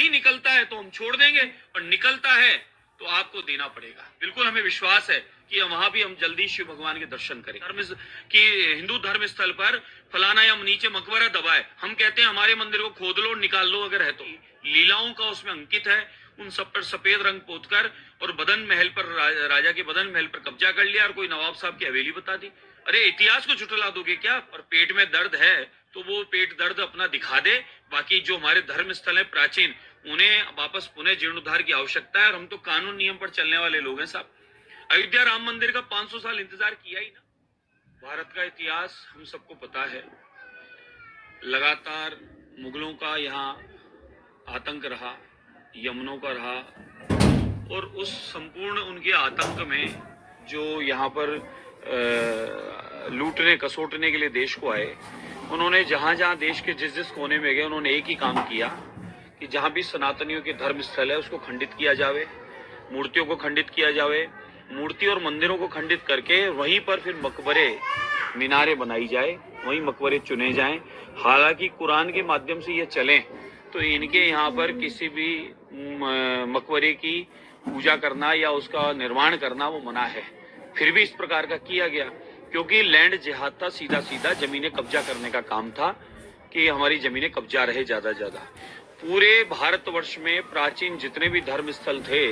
नहीं निकलता है तो हम छोड़ देंगे, और निकलता है तो आपको देना पड़ेगा। बिल्कुल हमें विश्वास है कि वहां भी हम जल्दी शिव भगवान के दर्शन करें। कि हिंदू धर्म स्थल पर फलाना या नीचे मकबरा दबाए, हम कहते हैं हमारे मंदिर को खोद लो, निकाल लो अगर है तो। लीलाओं का उसमें अंकित है, उन सब पर सफेद रंग पोतकर और बदन महल पर राजा के बदन महल पर कब्जा कर लिया और कोई नवाब साहब की हवेली बता दी। अरे इतिहास को झुठला दोगे क्या? और पेट में दर्द है तो वो पेट दर्द अपना दिखा दे, बाकी जो हमारे धर्म स्थल है प्राचीन, उन्हें वापस पुनः जीर्णोद्धार की आवश्यकता है। और हम तो कानून नियम पर चलने वाले लोग हैं साहब। अयोध्या राम मंदिर का 500 साल इंतजार किया ही ना। भारत का इतिहास हम सबको पता है, लगातार मुगलों का यहाँ आतंक रहा, यमनों का रहा, और उस संपूर्ण उनके आतंक में जो यहाँ पर लूटने कसोटने के लिए देश को आए, उन्होंने जहां जहां देश के जिस जिस कोने में गए उन्होंने एक ही काम किया कि जहां भी सनातनियों के धर्म स्थल है उसको खंडित किया जावे, मूर्तियों को खंडित किया जावे, मूर्ति और मंदिरों को खंडित करके वहीं पर फिर मकबरे मीनारे बनाई जाए, वहीं मकबरे चुने जाएं। हालांकि कुरान के माध्यम से ये चलें तो इनके यहाँ पर किसी भी मकबरे की पूजा करना या उसका निर्माण करना वो मना है। फिर भी इस प्रकार का किया गया क्योंकि लैंड जिहाद था, सीधा सीधा जमीनें कब्जा करने का काम था कि हमारी जमीनें कब्जा रहे ज्यादा ज्यादा। पूरे भारतवर्ष में प्राचीन जितने भी धर्म स्थल थे,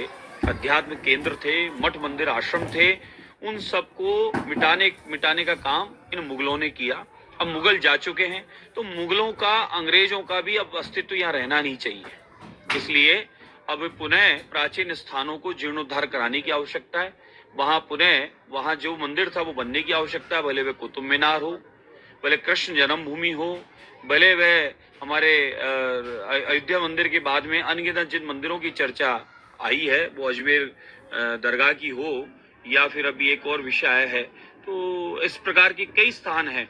अध्यात्म केंद्र थे, मठ मंदिर आश्रम थे, उन सबको मिटाने का काम इन मुगलों ने किया। अब मुगल जा चुके हैं तो मुगलों का, अंग्रेजों का भी अब अस्तित्व यहाँ रहना नहीं चाहिए। इसलिए अब पुनः प्राचीन स्थानों को जीर्णोद्धार कराने की आवश्यकता है। वहां जो मंदिर था वो बनने की आवश्यकता है, भले वे कुतुब मीनार हो, भले कृष्ण जन्मभूमि हो, भले वह हमारे अयोध्या मंदिर के बाद में अनगिनत जिन मंदिरों की चर्चा आई है वो अजमेर दरगाह की हो या फिर अभी एक और विषय आया है, तो इस प्रकार की कई स्थान हैं।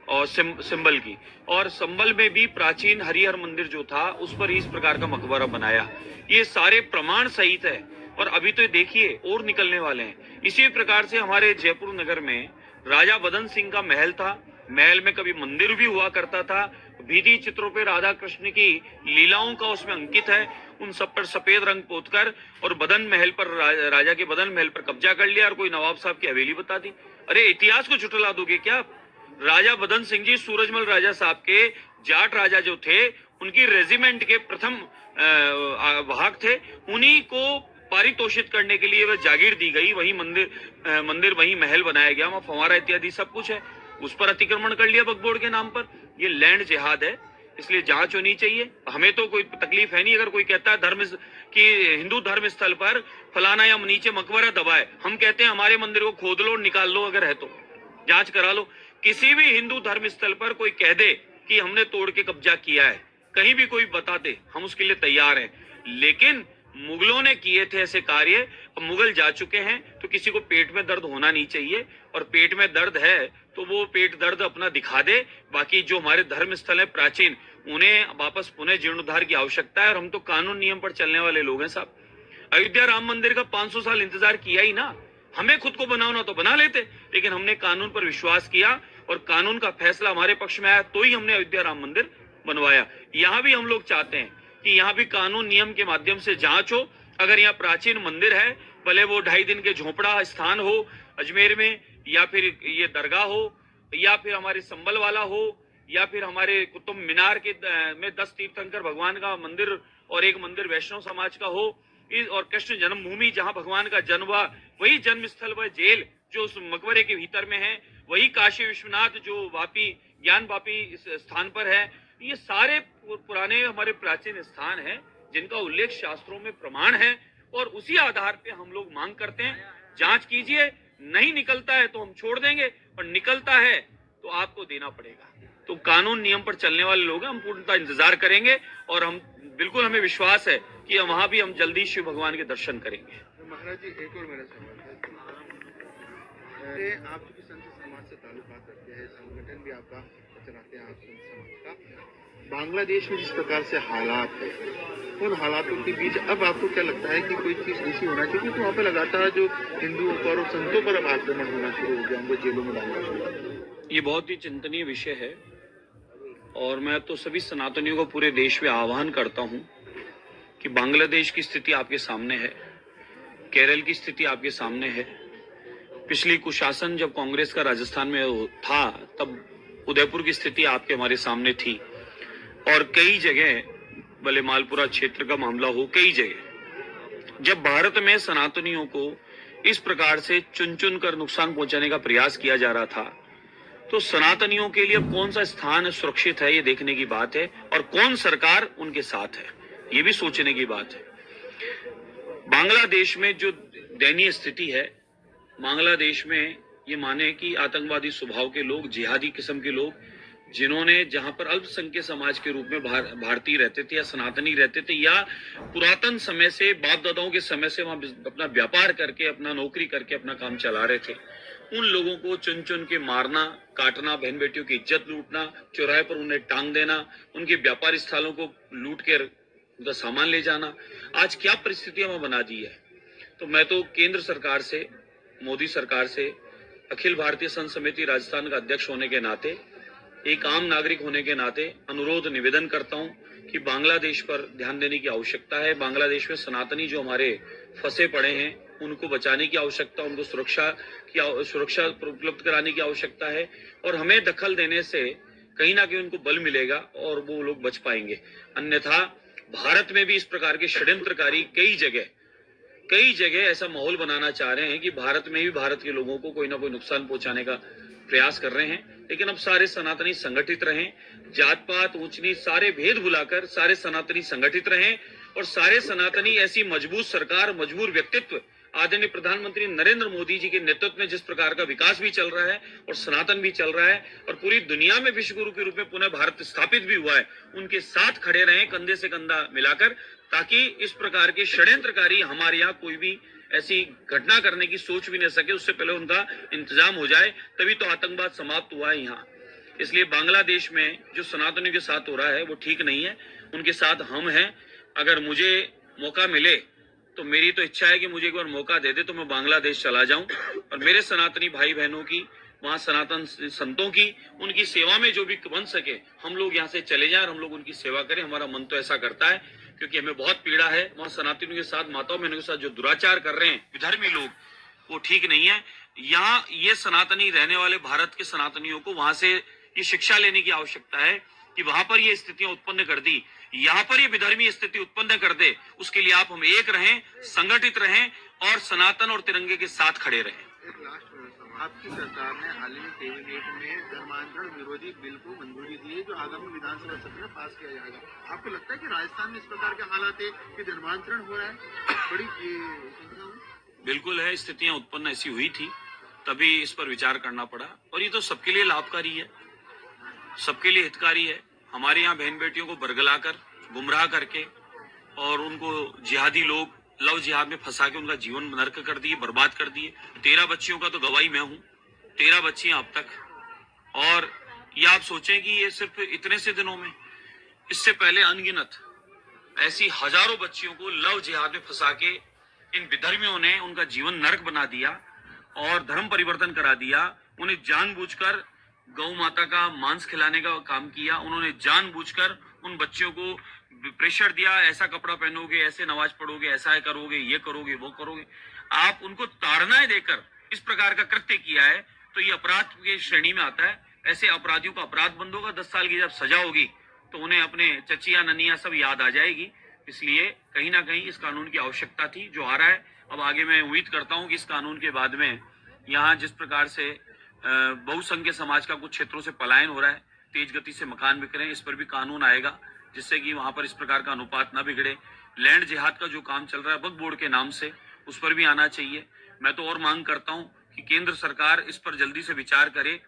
और सिंबल की, और संबल में भी प्राचीन हरिहर मंदिर जो था उस पर इस प्रकार का मकबरा बनाया। ये सारे प्रमाण सहित है और अभी तो देखिए और निकलने वाले हैं। इसी प्रकार से हमारे जयपुर नगर में राजा बदन सिंह का महल था, महल में कभी मंदिर भी हुआ करता था, भित्ति चित्रों पे राधा कृष्ण की लीलाओं का उसमें अंकित है, उन सब पर सफेद रंग पोतकर और बदन महल पर राजा के बदन महल पर कब्जा कर लिया और कोई नवाब साहब की हवेली बता दी। अरे इतिहास को झुठला दोगे क्या? राजा बदन सिंह जी सूरजमल राजा साहब के जाट राजा जो थे, उनकी रेजिमेंट के प्रथम वाहक थे, उन्हीं को पारितोषित करने के लिए वह जागीर दी गई, वही मंदिर वही महल बनाया गया, वहां फवारा इत्यादि सब कुछ है, उस पर अतिक्रमण कर लिया बकबोर्ड के नाम पर। ये लैंड जिहाद है, इसलिए जांच होनी चाहिए। हमें तो कोई तकलीफ है नहीं अगर कोई कहता है कि हिंदू धर्म स्थल पर फलाना या नीचे मकबरा दबाए, हम कहते हैं हमारे मंदिर को खोद लो, निकाल लो अगर है तो, जांच करा लो। किसी भी हिंदू धर्म स्थल पर कोई कह दे कि हमने तोड़ के कब्जा किया है, कहीं भी कोई बता दे, हम उसके लिए तैयार हैं। लेकिन मुगलों ने किए थे ऐसे कार्य, अब मुगल जा चुके हैं तो किसी को पेट में दर्द होना नहीं चाहिए, और पेट में दर्द है तो वो पेट दर्द अपना दिखा दे, बाकी जो हमारे धर्म स्थल है प्राचीन, उन्हें वापस पुनः जीर्णोद्धार की आवश्यकता है। और हम तो कानून नियम पर चलने वाले लोग हैं साहब। अयोध्या राम मंदिर का 500 साल इंतजार किया ही ना। हमें खुद को बनाना तो बना लेते, लेकिन हमने कानून पर विश्वास किया और कानून का फैसला हमारे पक्ष में आया तो ही हमने अयोध्या राम मंदिर बनवाया। यहाँ भी हम लोग चाहते हैं कि यहाँ भी कानून नियम के माध्यम से जांच हो। अगर यहाँ प्राचीन मंदिर है, भले वो 2.5 दिन के झोपड़ा स्थान हो अजमेर में, या फिर ये दरगाह हो, या फिर हमारे संबल वाला हो, या फिर हमारे कुतुब मीनार के में 10 तीर्थंकर भगवान का मंदिर और एक मंदिर वैष्णव समाज का हो, और कृष्ण जन्मभूमि जहाँ भगवान का जन्म हुआ वही जन्म स्थल, वह जेल जो उस मकबरे के भीतर में है, वही काशी विश्वनाथ जो ज्ञान वापी इस स्थान पर है। ये सारे पुराने हमारे प्राचीन स्थान हैं जिनका उल्लेख शास्त्रों में प्रमाण है, और उसी आधार पे हम लोग मांग करते हैं जांच कीजिए। नहीं निकलता है तो हम छोड़ देंगे, और निकलता है तो आपको देना पड़ेगा। तो कानून नियम पर चलने वाले लोग हैं, हम पूर्णतः इंतजार करेंगे, और हम बिल्कुल हमें विश्वास है कि वहां भी हम जल्दी शिव भगवान के दर्शन करेंगे। महाराज जी, एक और मेरा सवाल है, आप चूंकि संत समाज से ताल्लुकात रखते हैं, संगठन भी आपका चलाते हैं, आप संत समाज का, बांग्लादेश में जिस प्रकार से हालात है, उन हालातों के बीच अब आपको क्या लगता है कि कोई चीज ऐसी होना चाहिए? क्योंकि वहाँ पे लगातार जो हिंदुओं पर और संतों पर अब आक्रमण होना शुरू हो गया, उनको जेलों में डालना शुरू हो गया। ये बहुत ही चिंतनीय विषय है, और मैं तो सभी सनातनियों को पूरे देश में आह्वान करता हूँ कि बांग्लादेश की स्थिति आपके सामने है, केरल की स्थिति आपके सामने है। पिछली कुशासन जब कांग्रेस का राजस्थान में था तब उदयपुर की स्थिति आपके हमारे सामने थी, और कई जगह भले मालपुरा क्षेत्र का मामला हो, कई जगह जब भारत में सनातनियों को इस प्रकार से चुन चुन कर नुकसान पहुंचाने का प्रयास किया जा रहा था, तो सनातनियों के लिए अब कौन सा स्थान सुरक्षित है ये देखने की बात है, और कौन सरकार उनके साथ है ये भी सोचने की बात है। बांग्लादेश में जो दयनीय स्थिति है, बांग्लादेश में ये माने कि आतंकवादी स्वभाव के लोग, जिहादी किस्म के लोग, जिन्होंने जहां पर अल्पसंख्यक समाज के रूप में भारतीय रहते थे या सनातनी रहते थे, या पुरातन समय से बाप दादाओं के समय से वहां अपना व्यापार करके, अपना नौकरी करके अपना काम चला रहे थे, उन लोगों को चुन चुन के मारना, काटना, बहन बेटियों की इज्जत लूटना, चौराहे पर उन्हें टांग देना, उनके व्यापार स्थलों को लूट कर उनका सामान ले जाना, आज क्या परिस्थितियां वहां बना दी है। तो मैं तो केंद्र सरकार से, मोदी सरकार से, अखिल भारतीय संघ समिति राजस्थान का अध्यक्ष होने के नाते, एक आम नागरिक होने के नाते अनुरोध निवेदन करता हूं कि बांग्लादेश पर ध्यान देने की आवश्यकता है। बांग्लादेश में सनातनी जो हमारे फंसे पड़े हैं उनको बचाने की आवश्यकता, उनको सुरक्षा उपलब्ध कराने की आवश्यकता है, और हमें दखल देने से कहीं ना कहीं उनको बल मिलेगा और वो लोग बच पाएंगे। अन्यथा भारत में भी इस प्रकार के षड्यंत्रकारी कई जगह ऐसा माहौल बनाना चाह रहे हैं कि भारत में भी भारत के लोगों को कोई ना कोई नुकसान पहुंचाने का प्रयास कर रहे हैं। लेकिन अब सारे सनातनी संगठित रहें, जात पात ऊंच नीच सारे भेद भुलाकर सारे सनातनी संगठित रहें, और सारे सनातनी ऐसी मजबूत सरकार, मजबूर व्यक्तित्व, आदरणीय प्रधानमंत्री नरेंद्र मोदी जी के नेतृत्व में जिस प्रकार का विकास भी चल रहा है और सनातन भी चल रहा है और पूरी दुनिया में विश्व गुरु के रूप में पुनः भारत स्थापित भी हुआ है, उनके साथ खड़े रहें कंधे से कंधा मिलाकर, ताकि इस प्रकार के षड्यंत्रकारी हमारे यहाँ कोई भी ऐसी घटना करने की सोच भी नहीं सके, उससे पहले उनका इंतजाम हो जाए, तभी तो आतंकवाद समाप्त हुआ है यहाँ। इसलिए बांग्लादेश में जो सनातनियों के साथ हो रहा है वो ठीक नहीं है, उनके साथ हम हैं। अगर मुझे मौका मिले तो मेरी तो इच्छा है कि मुझे एक बार मौका दे दे तो मैं बांग्लादेश चला जाऊं और मेरे सनातनी भाई बहनों की, वहां सनातन संतों की, उनकी सेवा में जो भी बन सके हम लोग यहाँ से चले जाएं और हम लोग उनकी सेवा करें। हमारा मन तो ऐसा करता है, क्योंकि हमें बहुत पीड़ा है वहां सनातनियों के साथ, माताओं बहनों के साथ जो दुराचार कर रहे हैं विधर्मी लोग, वो ठीक नहीं है। यहाँ ये सनातनी रहने वाले भारत के सनातनियों को वहां से ये शिक्षा लेने की आवश्यकता है कि वहां पर ये स्थितियां उत्पन्न कर दी, यहाँ पर ये विधर्मी स्थिति उत्पन्न कर दे, उसके लिए आप हम एक रहें, संगठित रहें और सनातन और तिरंगे के साथ खड़े रहें। एक लास्ट सवाल, आपकी सरकार ने हाल ही में कैबिनेट में धर्मांतरण विरोधी बिल को मंजूरी दी है जो आगामी विधानसभा सत्र में पास किया जाएगा। आपको लगता है कि राजस्थान में इस प्रकार के हालात है कि धर्मांतरण हो रहा है बड़ी संख्या में? बिल्कुल है, स्थितियां उत्पन्न ऐसी हुई थी तभी इस पर विचार करना पड़ा, और ये तो सबके लिए लाभकारी है, सबके लिए हितकारी है। हमारे यहाँ बहन बेटियों को बरगलाकर, गुमराह करके और उनको जिहादी लोग लव जिहाद में फंसा के उनका जीवन नर्क कर दिए, बर्बाद कर दिए। 13 बच्चियों का तो गवाही मैं हूँ, 13 बच्चियां अब तक। और ये आप सोचें कि ये सिर्फ इतने से दिनों में, इससे पहले अनगिनत ऐसी हजारों बच्चियों को लव जिहाद में फंसा के इन विधर्मियों ने उनका जीवन नर्क बना दिया और धर्म परिवर्तन करा दिया। उन्हें जानबूझकर गौ माता का मांस खिलाने का काम किया, उन्होंने जानबूझकर उन बच्चियों को प्रेशर दिया, ऐसा कपड़ा पहनोगे, ऐसे नमाज पढ़ोगे, ऐसा करोगे, ये करोगे, वो करोगे। आप उनको ताड़नाएं देकर इस प्रकार का कृत्य किया है तो ये अपराध की श्रेणी में आता है। ऐसे अपराधियों का अपराध बंद होगा, 10 साल की जब सजा होगी तो उन्हें अपने चचिया ननिया सब याद आ जाएगी। इसलिए कहीं ना कहीं इस कानून की आवश्यकता थी जो आ रहा है। अब आगे मैं उम्मीद करता हूं कि इस कानून के बाद में यहाँ जिस प्रकार से बहुसंख्यक समाज का कुछ क्षेत्रों से पलायन हो रहा है, तेज गति से मकान बिक रहे हैं, इस पर भी कानून आएगा जिससे कि वहां पर इस प्रकार का अनुपात न बिगड़े। लैंड जिहाद का जो काम चल रहा है वक्फ बोर्ड के नाम से, उस पर भी आना चाहिए। मैं तो और मांग करता हूं कि केंद्र सरकार इस पर जल्दी से विचार करे